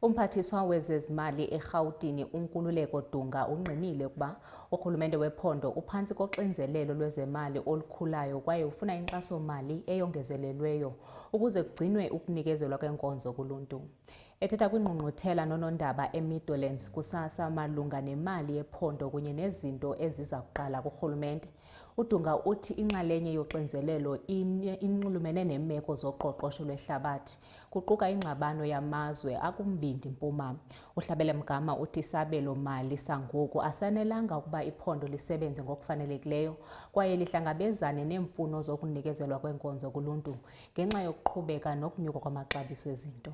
Umphathiswa wezezimali eGauteng uNkululeko Dunga ungqinile ukuba urhulumente wephondo uphantsi koxinzelelo lwezemali olukhulayo kwaye ufuna inkxaso-mali eyongezelelweyo ukuze kugcinwe ukunikezelwa kwenkonzo kuluntu. Ethetha kwingqungquthela nonondaba eMeadowlands kusasa malunga nemali yephondo kunye nezinto eziza kuqala kurhulumente, uDunga uthi inxalenye yoxinzelelo inxulumene neemeko zoqoqosho lwehlabathi, kuquka ingxabano yamazwe akumbindi-mpuma. uHlabele Mgama uthi isabelo-mali sangoku asanelanga ukuba iphondo lisebenze ngokufanelekileyo kwaye lihlangabezane neemfuno zokunikezelwa kwenkonzo kuluntu ngenxa yokuqhubeka nokunyuka kwamaxabiso ezinto.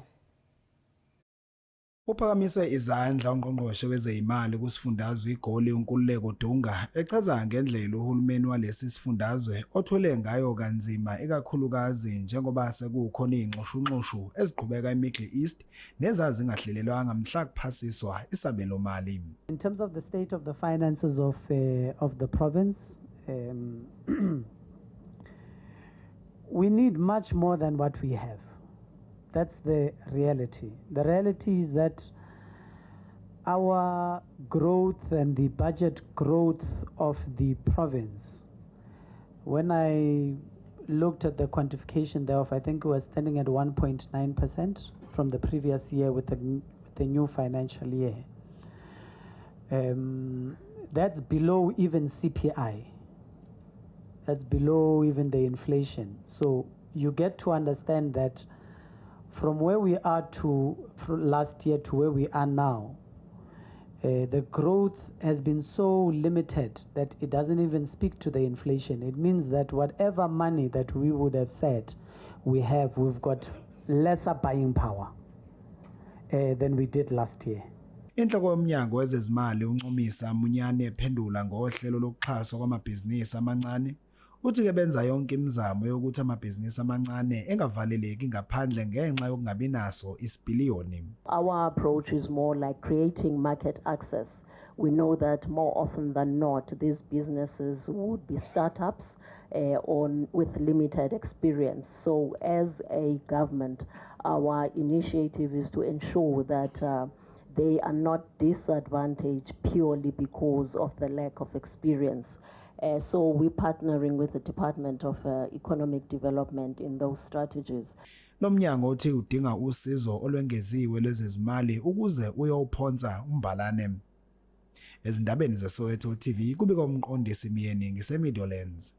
Uphakamise izandla ungqongqoshe wezeyimali kusifundazwe iGoli uNkululeko Dunga echaza ngendlela uhulumeni walesi sifundazwe othwele ngayo kanzima ikakhulukazi njengoba sekukhona izingxushunxushu eziqhubeka eMiddle East nezazingahlelelwanga mhla kuphasiswa isabelo-mali. In terms of the state of the finances of the province, we need much more than what we have. That's the reality. The reality is that our growth and the budget growth of the province, when I looked at the quantification thereof, I think we were standing at 1.9% from the previous year with the new financial year. That's below even CPI. That's below even the inflation. So you get to understand that from where we are from last year to where we are now, the growth has been so limited that it doesn't even speak to the inflation. It means that whatever money that we would have said we've got lesser buying power than we did last year. Inhloko yomnyango wezezimali uNcumisa Munyane ephendula ngohlelo lokuxhaswa kwamabhizinisi amancane uthi ke benza yonke imizamo yokuthi amabhizinisi amancane engavaleleki ngaphandle ngenxa yokungabi naso isipiliyoni. Our approach is more like creating market access. We know that more often than not these businesses would be startups with limited experience. So as a government, our initiative is to ensure that they are not disadvantaged purely because of the lack of experience. So we're partnering with the Department of Economic Development in those strategies. Lo mnyango uthi udinga usizo olwengeziwe lwezezimali ukuze uyowuphonsa umbalane. Ezindabeni zeSoweto TV kubika umqondisi Miyeni ngiseMeadowlands.